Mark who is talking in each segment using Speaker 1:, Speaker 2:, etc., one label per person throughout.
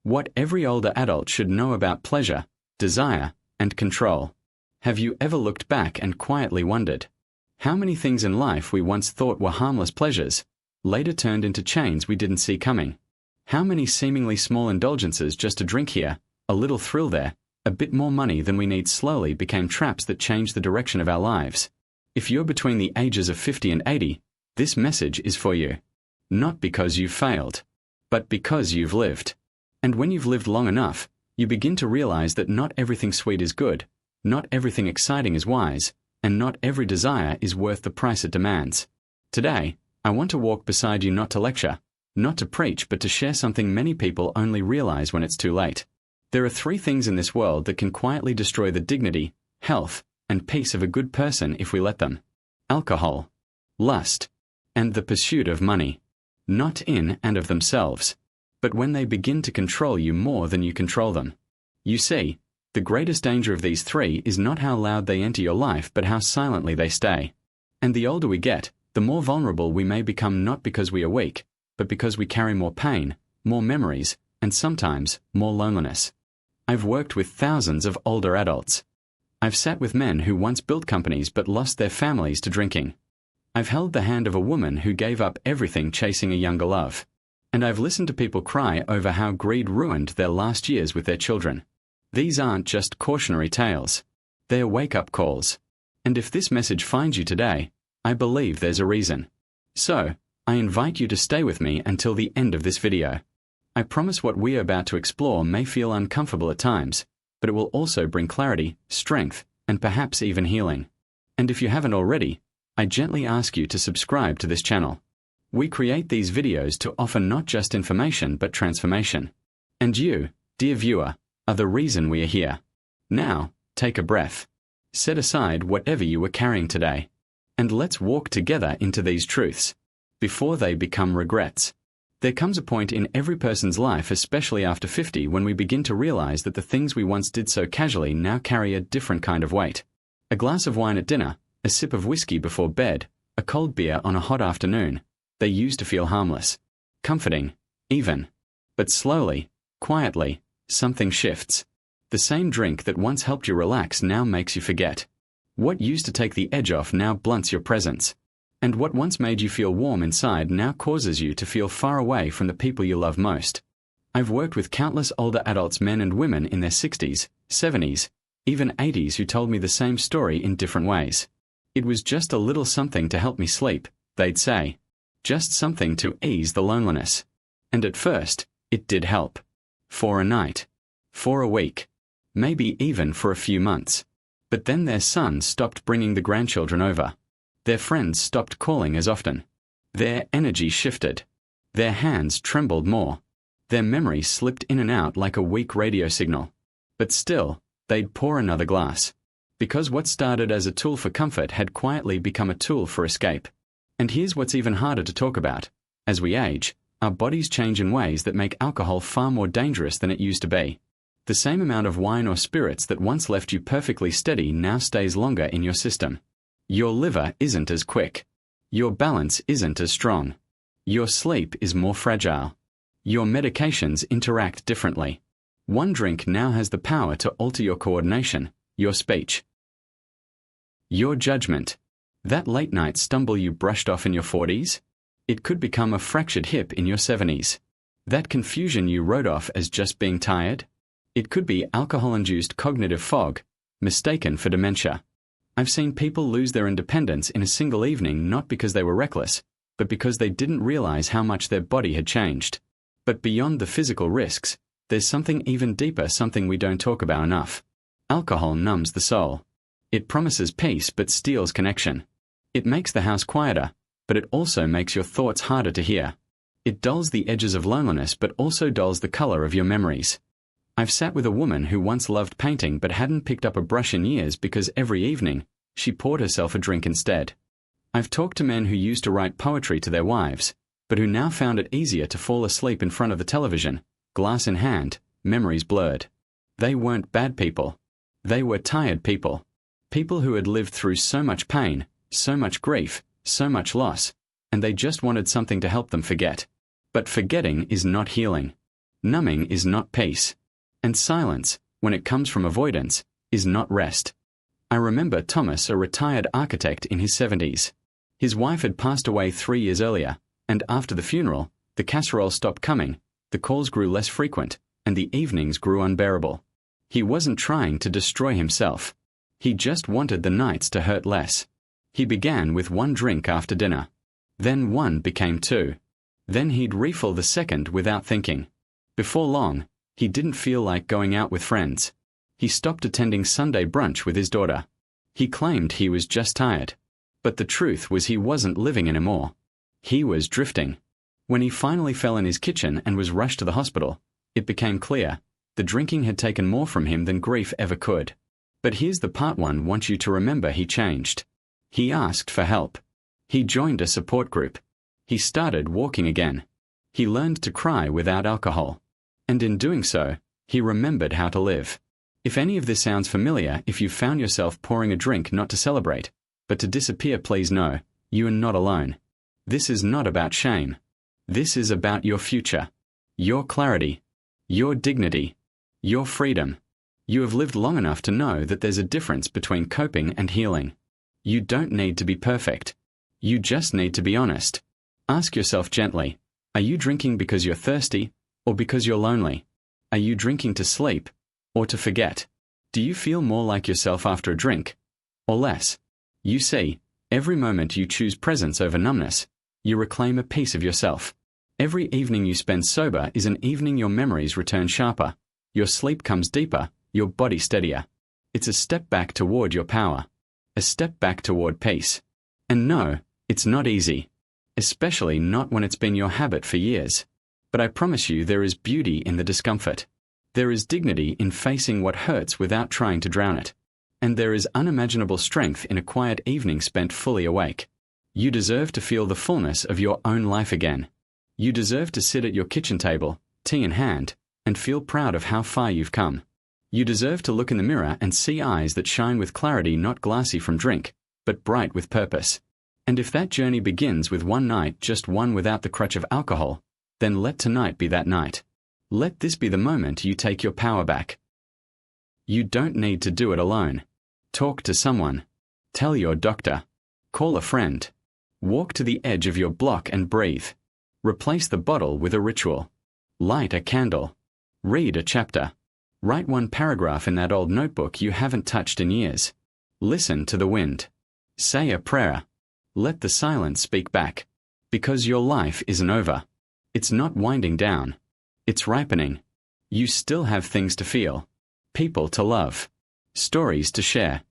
Speaker 1: What every older adult should know about pleasure, desire, and control. Have you ever looked back and quietly wondered how many things in life we once thought were harmless pleasures later turned into chains we didn't see coming? How many seemingly small indulgences, just a drink here, a little thrill there, a bit more money than we need, slowly became traps that changed the direction of our lives? If you're between the ages of 50 and 80, this message is for you. Not because you've failed, but because you've lived. And when you've lived long enough, you begin to realize that not everything sweet is good, not everything exciting is wise, and not every desire is worth the price it demands. Today, I want to walk beside you, not to lecture, not to preach, but to share something many people only realize when it's too late. There are 3 things in this world that can quietly destroy the dignity, health, and peace of a good person if we let them: alcohol, lust, and the pursuit of money. Not in and of themselves, but when they begin to control you more than you control them. You see, the greatest danger of these 3 is not how loud they enter your life, but how silently they stay. And the older we get, the more vulnerable we may become, not because we are weak, but because we carry more pain, more memories, and sometimes more loneliness. I've worked with thousands of older adults. I've sat with men who once built companies but lost their families to drinking. I've held the hand of a woman who gave up everything chasing a younger love. And I've listened to people cry over how greed ruined their last years with their children. These aren't just cautionary tales. They're wake-up calls. And if this message finds you today, I believe there's a reason. So, I invite you to stay with me until the end of this video. I promise what we are about to explore may feel uncomfortable at times, but it will also bring clarity, strength, and perhaps even healing. And if you haven't already, I gently ask you to subscribe to this channel. We create these videos to offer not just information but transformation. And you, dear viewer, are the reason we are here. Now, take a breath. Set aside whatever you were carrying today. And let's walk together into these truths, before they become regrets. There comes a point in every person's life, especially after 50, when we begin to realize that the things we once did so casually now carry a different kind of weight. A glass of wine at dinner, a sip of whiskey before bed, a cold beer on a hot afternoon. They used to feel harmless, comforting, even. But slowly, quietly, something shifts. The same drink that once helped you relax now makes you forget. What used to take the edge off now blunts your presence. And what once made you feel warm inside now causes you to feel far away from the people you love most. I've worked with countless older adults, men and women in their 60s, 70s, even 80s, who told me the same story in different ways. It was just a little something to help me sleep, they'd say. Just something to ease the loneliness. And at first, it did help. For a night. For a week. Maybe even for a few months. But then their sons stopped bringing the grandchildren over. Their friends stopped calling as often. Their energy shifted. Their hands trembled more. Their memory slipped in and out like a weak radio signal. But still, they'd pour another glass. Because what started as a tool for comfort had quietly become a tool for escape. And here's what's even harder to talk about. As we age, our bodies change in ways that make alcohol far more dangerous than it used to be. The same amount of wine or spirits that once left you perfectly steady now stays longer in your system. Your liver isn't as quick. Your balance isn't as strong. Your sleep is more fragile. Your medications interact differently. One drink now has the power to alter your coordination, your speech, your judgment. That late-night stumble you brushed off in your 40s? It could become a fractured hip in your 70s. That confusion you wrote off as just being tired? It could be alcohol-induced cognitive fog, mistaken for dementia. I've seen people lose their independence in a single evening, not because they were reckless, but because they didn't realize how much their body had changed. But beyond the physical risks, there's something even deeper, something we don't talk about enough. Alcohol numbs the soul. It promises peace but steals connection. It makes the house quieter, but it also makes your thoughts harder to hear. It dulls the edges of loneliness but also dulls the color of your memories. I've sat with a woman who once loved painting but hadn't picked up a brush in years because every evening, she poured herself a drink instead. I've talked to men who used to write poetry to their wives, but who now found it easier to fall asleep in front of the television, glass in hand, memories blurred. They weren't bad people. They were tired people. People who had lived through so much pain, so much grief, so much loss, and they just wanted something to help them forget. But forgetting is not healing. Numbing is not peace. And silence, when it comes from avoidance, is not rest. I remember Thomas, a retired architect in his 70s. His wife had passed away 3 years earlier, and after the funeral, the casserole stopped coming, the calls grew less frequent, and the evenings grew unbearable. He wasn't trying to destroy himself. He just wanted the nights to hurt less. He began with 1 drink after dinner. Then 1 became 2. Then he'd refill the second without thinking. Before long, he didn't feel like going out with friends. He stopped attending Sunday brunch with his daughter. He claimed he was just tired. But the truth was he wasn't living anymore. He was drifting. When he finally fell in his kitchen and was rushed to the hospital, it became clear the drinking had taken more from him than grief ever could. But here's the part one wants you to remember: he changed. He asked for help. He joined a support group. He started walking again. He learned to cry without alcohol. And in doing so, he remembered how to live. If any of this sounds familiar, if you found yourself pouring a drink not to celebrate, but to disappear, please know, you are not alone. This is not about shame. This is about your future, your clarity, your dignity, your freedom. You have lived long enough to know that there's a difference between coping and healing. You don't need to be perfect. You just need to be honest. Ask yourself gently, are you drinking because you're thirsty, or because you're lonely? Are you drinking to sleep, or to forget? Do you feel more like yourself after a drink, or less? You see, every moment you choose presence over numbness, you reclaim a piece of yourself. Every evening you spend sober is an evening your memories return sharper, your sleep comes deeper, your body steadier. It's a step back toward your power. A step back toward peace. And no, it's not easy. Especially not when it's been your habit for years. But I promise you there is beauty in the discomfort. There is dignity in facing what hurts without trying to drown it. And there is unimaginable strength in a quiet evening spent fully awake. You deserve to feel the fullness of your own life again. You deserve to sit at your kitchen table, tea in hand, and feel proud of how far you've come. You deserve to look in the mirror and see eyes that shine with clarity, not glassy from drink, but bright with purpose. And if that journey begins with one night, just one without the crutch of alcohol, then let tonight be that night. Let this be the moment you take your power back. You don't need to do it alone. Talk to someone. Tell your doctor. Call a friend. Walk to the edge of your block and breathe. Replace the bottle with a ritual. Light a candle. Read a chapter. Write 1 paragraph in that old notebook you haven't touched in years. Listen to the wind. Say a prayer. Let the silence speak back. Because your life isn't over. It's not winding down. It's ripening. You still have things to feel. People to love. Stories to share.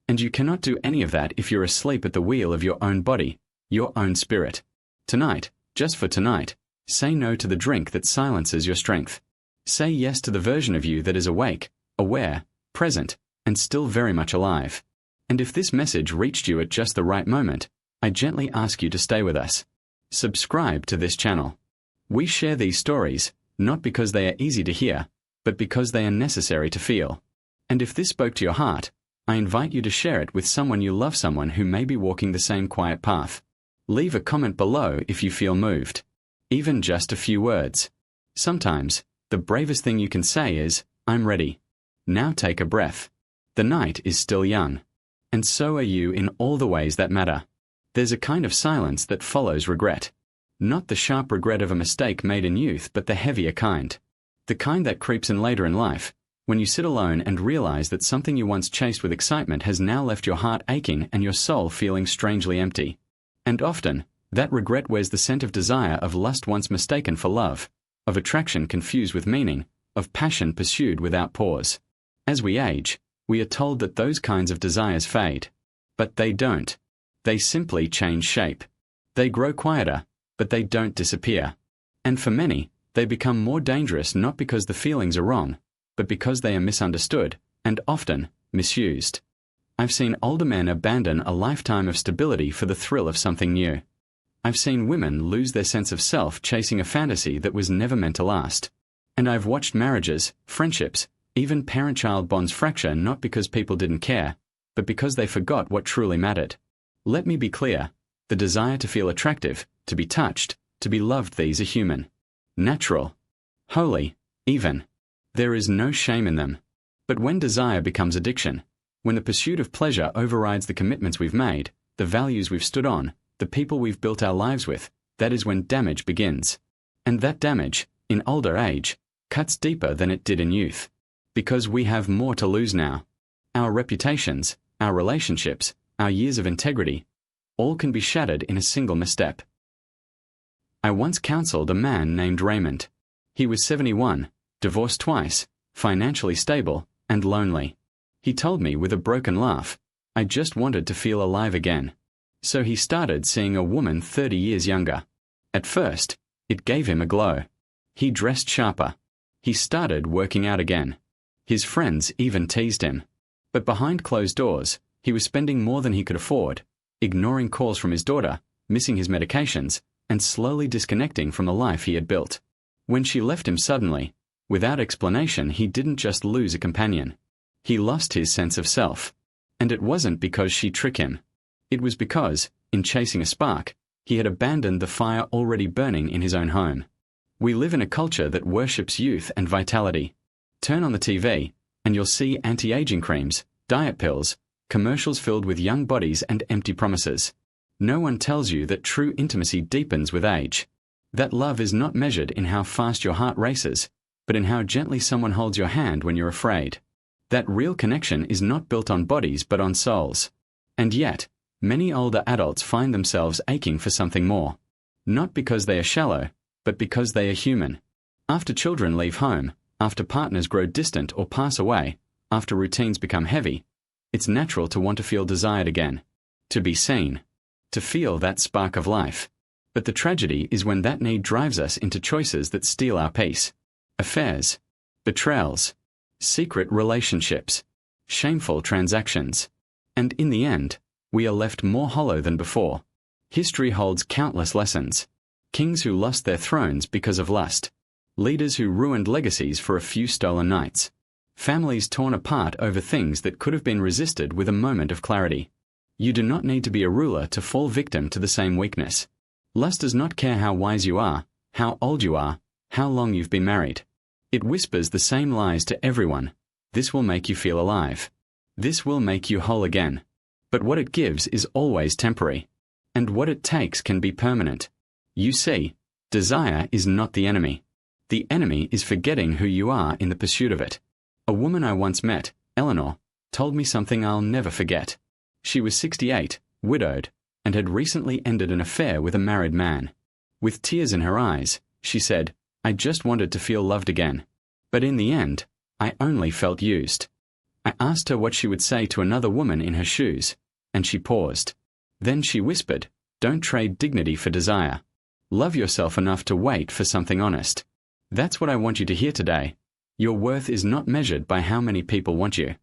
Speaker 1: And you cannot do any of that if you're asleep at the wheel of your own body, your own spirit. Tonight, just for tonight, say no to the drink that silences your strength. Say yes to the version of you that is awake, aware, present, and still very much alive. And if this message reached you at just the right moment, I gently ask you to stay with us. Subscribe to this channel. We share these stories, not because they are easy to hear, but because they are necessary to feel. And if this spoke to your heart, I invite you to share it with someone you love, someone who may be walking the same quiet path. Leave a comment below if you feel moved. Even just a few words. Sometimes, the bravest thing you can say is, I'm ready. Now take a breath. The night is still young. And so are you in all the ways that matter. There's a kind of silence that follows regret. Not the sharp regret of a mistake made in youth, but the heavier kind. The kind that creeps in later in life, when you sit alone and realize that something you once chased with excitement has now left your heart aching and your soul feeling strangely empty. And often, that regret wears the scent of desire, of lust once mistaken for love, of attraction confused with meaning, of passion pursued without pause. As we age, we are told that those kinds of desires fade. But they don't. They simply change shape. They grow quieter, but they don't disappear. And for many, they become more dangerous not because the feelings are wrong, but because they are misunderstood, and often, misused. I've seen older men abandon a lifetime of stability for the thrill of something new. I've seen women lose their sense of self chasing a fantasy that was never meant to last. And I've watched marriages, friendships, even parent-child bonds fracture not because people didn't care, but because they forgot what truly mattered. Let me be clear, the desire to feel attractive, to be touched, to be loved, these are human. Natural. Holy, even. There is no shame in them. But when desire becomes addiction, when the pursuit of pleasure overrides the commitments we've made, the values we've stood on, the people we've built our lives with, that is when damage begins. And that damage, in older age, cuts deeper than it did in youth. Because we have more to lose now. Our reputations, our relationships, our years of integrity, all can be shattered in a single misstep. I once counseled a man named Raymond. He was 71, divorced twice, financially stable, and lonely. He told me with a broken laugh, I just wanted to feel alive again. So he started seeing a woman 30 years younger. At first, it gave him a glow. He dressed sharper. He started working out again. His friends even teased him. But behind closed doors, he was spending more than he could afford, ignoring calls from his daughter, missing his medications, and slowly disconnecting from the life he had built. When she left him suddenly, without explanation, he didn't just lose a companion. He lost his sense of self. And it wasn't because she tricked him. It was because, in chasing a spark, he had abandoned the fire already burning in his own home. We live in a culture that worships youth and vitality. Turn on the TV, and you'll see anti-aging creams, diet pills, commercials filled with young bodies and empty promises. No one tells you that true intimacy deepens with age. That love is not measured in how fast your heart races, but in how gently someone holds your hand when you're afraid. That real connection is not built on bodies but on souls. And yet, many older adults find themselves aching for something more. Not because they are shallow, but because they are human. After children leave home, after partners grow distant or pass away, after routines become heavy, it's natural to want to feel desired again. To be seen. To feel that spark of life. But the tragedy is when that need drives us into choices that steal our peace. Affairs. Betrayals. Secret relationships. Shameful transactions. And in the end, we are left more hollow than before. History holds countless lessons. Kings who lost their thrones because of lust. Leaders who ruined legacies for a few stolen nights. Families torn apart over things that could have been resisted with a moment of clarity. You do not need to be a ruler to fall victim to the same weakness. Lust does not care how wise you are, how old you are, how long you've been married. It whispers the same lies to everyone. This will make you feel alive. This will make you whole again. But what it gives is always temporary. And what it takes can be permanent. You see, desire is not the enemy. The enemy is forgetting who you are in the pursuit of it. A woman I once met, Eleanor, told me something I'll never forget. She was 68, widowed, and had recently ended an affair with a married man. With tears in her eyes, she said, I just wanted to feel loved again. But in the end, I only felt used. I asked her what she would say to another woman in her shoes, and she paused. Then she whispered, don't trade dignity for desire. Love yourself enough to wait for something honest. That's what I want you to hear today. Your worth is not measured by how many people want you.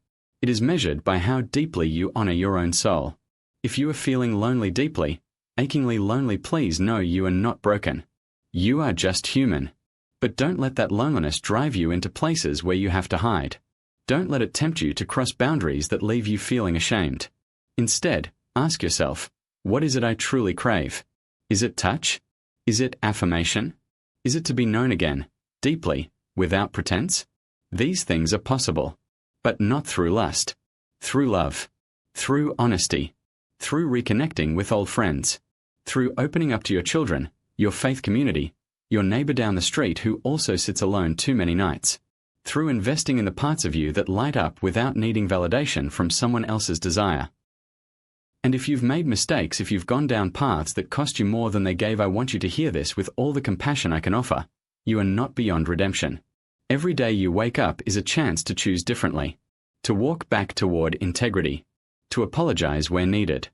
Speaker 1: It is measured by how deeply you honor your own soul. If you are feeling lonely deeply, achingly lonely, please know you are not broken. You are just human. But don't let that loneliness drive you into places where you have to hide. Don't let it tempt you to cross boundaries that leave you feeling ashamed. Instead, ask yourself, what is it I truly crave? Is it touch? Is it affirmation? Is it to be known again, deeply, without pretense? These things are possible. But not through lust. Through love. Through honesty. Through reconnecting with old friends. Through opening up to your children, your faith community, your neighbor down the street who also sits alone too many nights. Through investing in the parts of you that light up without needing validation from someone else's desire. And if you've made mistakes, if you've gone down paths that cost you more than they gave, I want you to hear this with all the compassion I can offer. You are not beyond redemption. Every day you wake up is a chance to choose differently. To walk back toward integrity. To apologize where needed.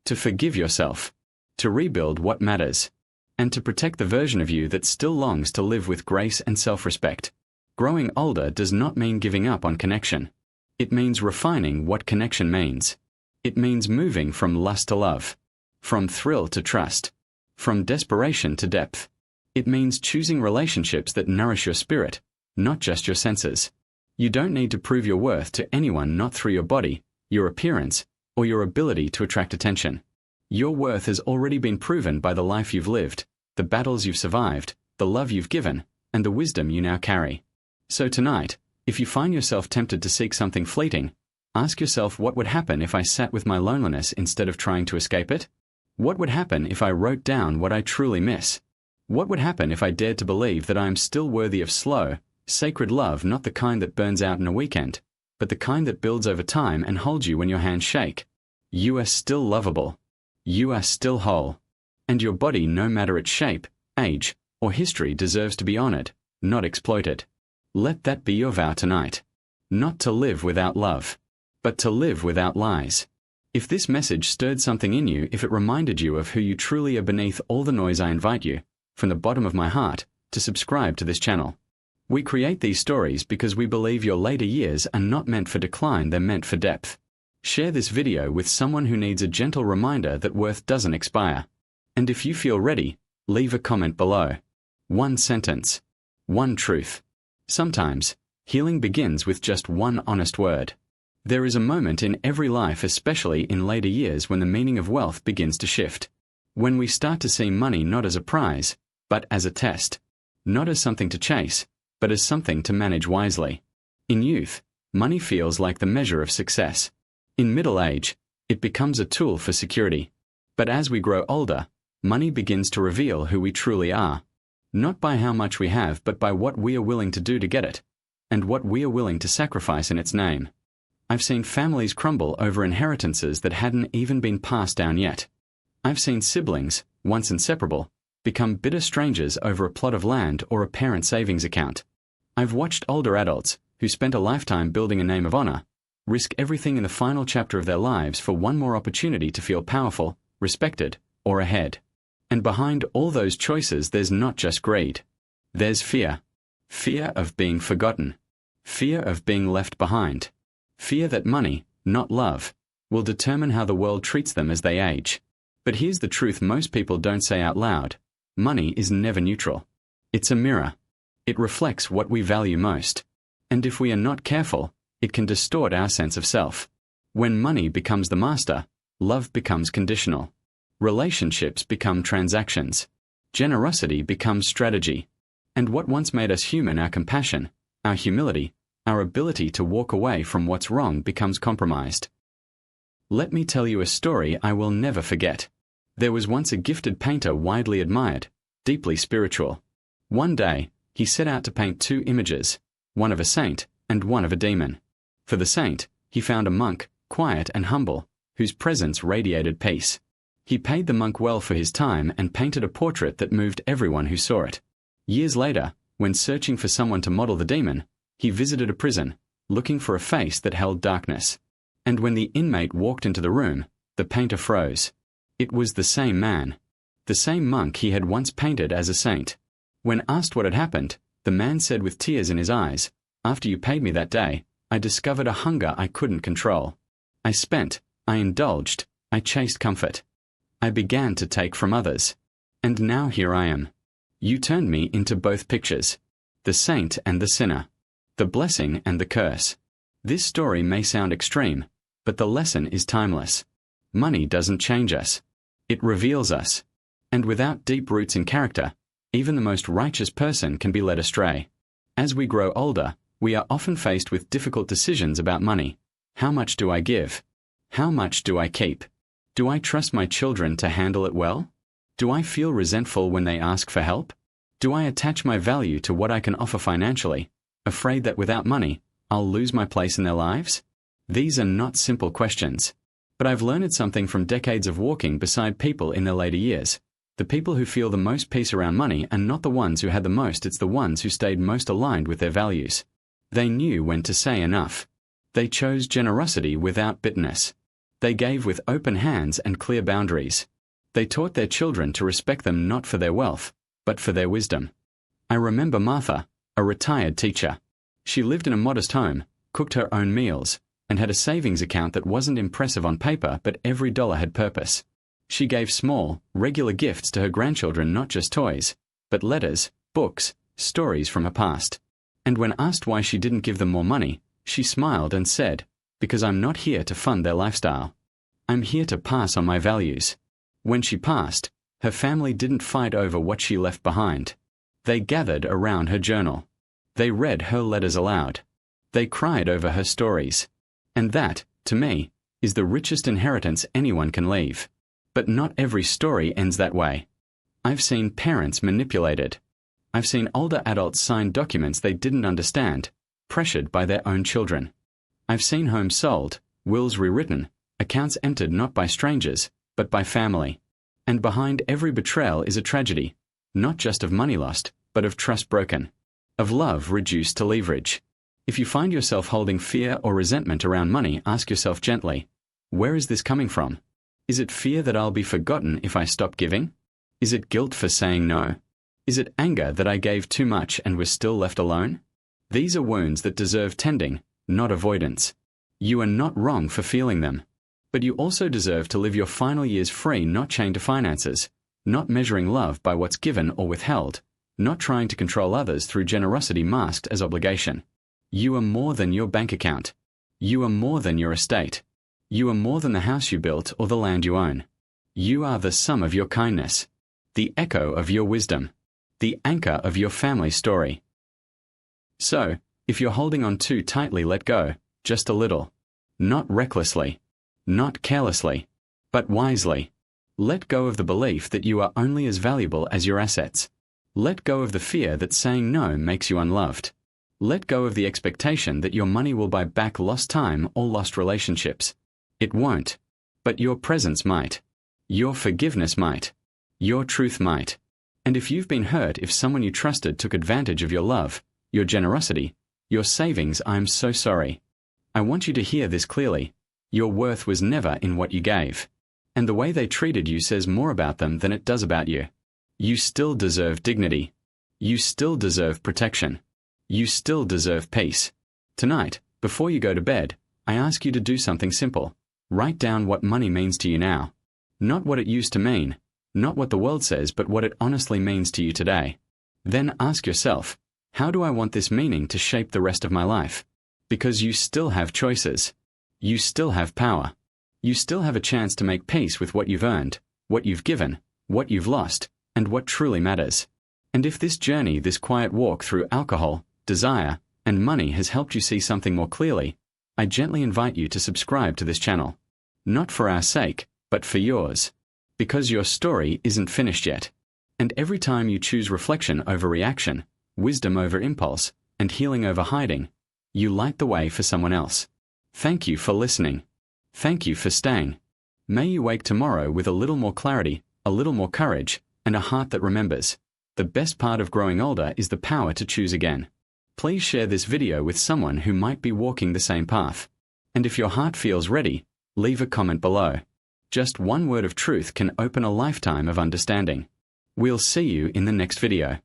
Speaker 1: To forgive yourself. To rebuild what matters. And to protect the version of you that still longs to live with grace and self-respect. Growing older does not mean giving up on connection. It means refining what connection means. It means moving from lust to love. From thrill to trust. From desperation to depth. It means choosing relationships that nourish your spirit, not just your senses. You don't need to prove your worth to anyone, not through your body, your appearance, or your ability to attract attention. Your worth has already been proven by the life you've lived, the battles you've survived, the love you've given, and the wisdom you now carry. So tonight, if you find yourself tempted to seek something fleeting, ask yourself what would happen if I sat with my loneliness instead of trying to escape it? What would happen if I wrote down what I truly miss? What would happen if I dared to believe that I am still worthy of slow, sacred love, not the kind that burns out in a weekend, but the kind that builds over time and holds you when your hands shake? You are still lovable. You are still whole. And your body, no matter its shape, age, or history, deserves to be honored, not exploited. Let that be your vow tonight. Not to live without love, but to live without lies. If this message stirred something in you, if it reminded you of who you truly are beneath all the noise, I invite you, from the bottom of my heart, to subscribe to this channel. We create these stories because we believe your later years are not meant for decline, they're meant for depth. Share this video with someone who needs a gentle reminder that worth doesn't expire. And if you feel ready, leave a comment below. One sentence. One truth. Sometimes, healing begins with just one honest word. There is a moment in every life, especially in later years, when the meaning of wealth begins to shift. When we start to see money not as a prize, but as a test. Not as something to chase, but as something to manage wisely. In youth, money feels like the measure of success. In middle age, it becomes a tool for security. But as we grow older, money begins to reveal who we truly are. Not by how much we have, but by what we are willing to do to get it, and what we are willing to sacrifice in its name. I've seen families crumble over inheritances that hadn't even been passed down yet. I've seen siblings, once inseparable, become bitter strangers over a plot of land or a parent savings account. I've watched older adults, who spent a lifetime building a name of honor, risk everything in the final chapter of their lives for one more opportunity to feel powerful, respected, or ahead. And behind all those choices, there's not just greed. There's fear. Fear of being forgotten. Fear of being left behind. Fear that money, not love, will determine how the world treats them as they age. But here's the truth most people don't say out loud. Money is never neutral. It's a mirror. It reflects what we value most. And if we are not careful, it can distort our sense of self. When money becomes the master, love becomes conditional. Relationships become transactions. Generosity becomes strategy. And what once made us human, our compassion, our humility, our ability to walk away from what's wrong, becomes compromised. Let me tell you a story I will never forget. There was once a gifted painter widely admired, deeply spiritual. One day, he set out to paint two images, one of a saint and one of a demon. For the saint, he found a monk, quiet and humble, whose presence radiated peace. He paid the monk well for his time and painted a portrait that moved everyone who saw it. Years later, when searching for someone to model the demon, he visited a prison, looking for a face that held darkness. And when the inmate walked into the room, the painter froze. It was the same man. The same monk he had once painted as a saint. When asked what had happened, the man said with tears in his eyes, "After you paid me that day, I discovered a hunger I couldn't control. I indulged, I chased comfort. I began to take from others. And now here I am. You turned me into both pictures, the saint and the sinner, the blessing and the curse." This story may sound extreme, but the lesson is timeless. Money doesn't change us. It reveals us. And without deep roots in character, even the most righteous person can be led astray. As we grow older, we are often faced with difficult decisions about money. How much do I give? How much do I keep? Do I trust my children to handle it well? Do I feel resentful when they ask for help? Do I attach my value to what I can offer financially, afraid that without money, I'll lose my place in their lives? These are not simple questions. But I've learned something from decades of walking beside people in their later years. The people who feel the most peace around money are not the ones who had the most, it's the ones who stayed most aligned with their values. They knew when to say enough. They chose generosity without bitterness. They gave with open hands and clear boundaries. They taught their children to respect them not for their wealth, but for their wisdom. I remember Martha, a retired teacher. She lived in a modest home, cooked her own meals, and had a savings account that wasn't impressive on paper, but every dollar had purpose. She gave small, regular gifts to her grandchildren, not just toys, but letters, books, stories from her past. And when asked why she didn't give them more money, she smiled and said, "Because I'm not here to fund their lifestyle. I'm here to pass on my values." When she passed, her family didn't fight over what she left behind. They gathered around her journal. They read her letters aloud. They cried over her stories. And that, to me, is the richest inheritance anyone can leave. But not every story ends that way. I've seen parents manipulated. I've seen older adults sign documents they didn't understand, pressured by their own children. I've seen homes sold, wills rewritten, accounts entered not by strangers, but by family. And behind every betrayal is a tragedy, not just of money lost, but of trust broken, of love reduced to leverage. If you find yourself holding fear or resentment around money, ask yourself gently, where is this coming from? Is it fear that I'll be forgotten if I stop giving? Is it guilt for saying no? Is it anger that I gave too much and was still left alone? These are wounds that deserve tending, not avoidance. You are not wrong for feeling them. But you also deserve to live your final years free, not chained to finances, not measuring love by what's given or withheld, not trying to control others through generosity masked as obligation. You are more than your bank account. You are more than your estate. You are more than the house you built or the land you own. You are the sum of your kindness, the echo of your wisdom, the anchor of your family story. So, if you're holding on too tightly, let go, just a little. Not recklessly, not carelessly, but wisely. Let go of the belief that you are only as valuable as your assets. Let go of the fear that saying no makes you unloved. Let go of the expectation that your money will buy back lost time or lost relationships. It won't. But your presence might. Your forgiveness might. Your truth might. And if you've been hurt, if someone you trusted took advantage of your love, your generosity, your savings, I'm so sorry. I want you to hear this clearly. Your worth was never in what you gave. And the way they treated you says more about them than it does about you. You still deserve dignity. You still deserve protection. You still deserve peace. Tonight, before you go to bed, I ask you to do something simple. Write down what money means to you now. Not what it used to mean, not what the world says, but what it honestly means to you today. Then ask yourself, how do I want this meaning to shape the rest of my life? Because you still have choices. You still have power. You still have a chance to make peace with what you've earned, what you've given, what you've lost, and what truly matters. And if this journey, this quiet walk through alcohol, desire, and money has helped you see something more clearly, I gently invite you to subscribe to this channel. Not for our sake, but for yours. Because your story isn't finished yet. And every time you choose reflection over reaction, wisdom over impulse, and healing over hiding, you light the way for someone else. Thank you for listening. Thank you for staying. May you wake tomorrow with a little more clarity, a little more courage, and a heart that remembers. The best part of growing older is the power to choose again. Please share this video with someone who might be walking the same path. And if your heart feels ready, leave a comment below. Just one word of truth can open a lifetime of understanding. We'll see you in the next video.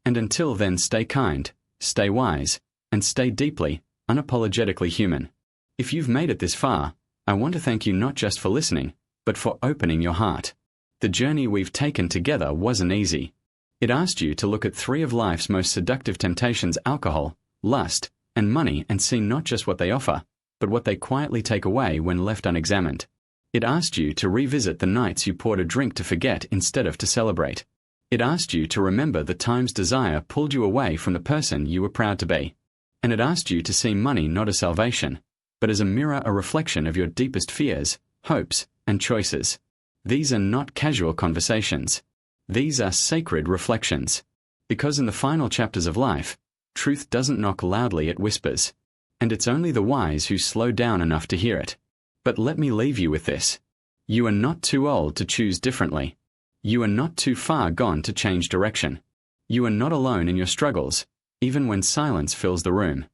Speaker 1: And until then, stay kind, stay wise, and stay deeply, unapologetically human. If you've made it this far, I want to thank you not just for listening, but for opening your heart. The journey we've taken together wasn't easy. It asked you to look at 3 of life's most seductive temptations: alcohol, lust, and money, and see not just what they offer, but what they quietly take away when left unexamined. It asked you to revisit the nights you poured a drink to forget instead of to celebrate. It asked you to remember the times desire pulled you away from the person you were proud to be. And it asked you to see money not as salvation, but as a mirror, a reflection of your deepest fears, hopes, and choices. These are not casual conversations. These are sacred reflections. Because in the final chapters of life, truth doesn't knock loudly, it whispers. And it's only the wise who slow down enough to hear it. But let me leave you with this. You are not too old to choose differently. You are not too far gone to change direction. You are not alone in your struggles, even when silence fills the room.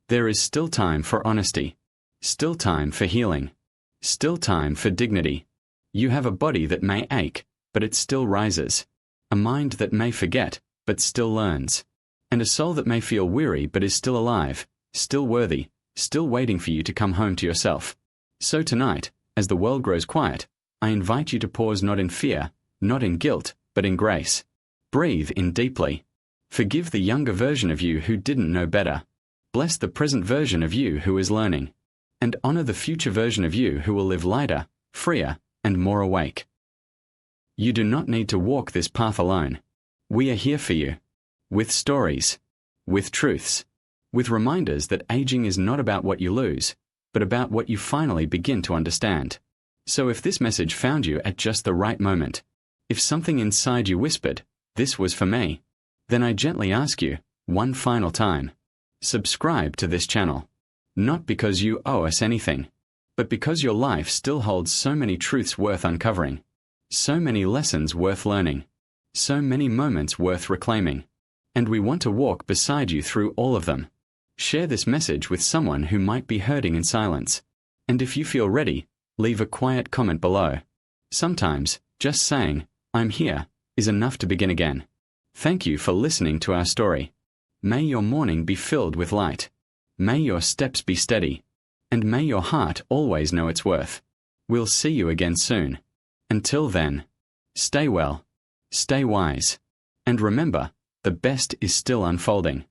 Speaker 1: There is still time for honesty. Still time for healing. Still time for dignity. You have a body that may ache, but it still rises. A mind that may forget, but still learns. And a soul that may feel weary but is still alive, still worthy, still waiting for you to come home to yourself. So tonight, as the world grows quiet, I invite you to pause, not in fear, not in guilt, but in grace. Breathe in deeply. Forgive the younger version of you who didn't know better. Bless the present version of you who is learning. And honor the future version of you who will live lighter, freer, and more awake. You do not need to walk this path alone. We are here for you. With stories. With truths. with reminders that aging is not about what you lose, but about what you finally begin to understand. So if this message found you at just the right moment, if something inside you whispered, "This was for me," then I gently ask you, one final time, subscribe to this channel. Not because you owe us anything, but because your life still holds so many truths worth uncovering, so many lessons worth learning, so many moments worth reclaiming, and we want to walk beside you through all of them. Share this message with someone who might be hurting in silence, and if you feel ready, leave a quiet comment below. Sometimes, just saying, "I'm here," is enough to begin again. Thank you for listening to our story. May your morning be filled with light. May your steps be steady. And may your heart always know its worth. We'll see you again soon. Until then, stay well, stay wise, and remember, the best is still unfolding.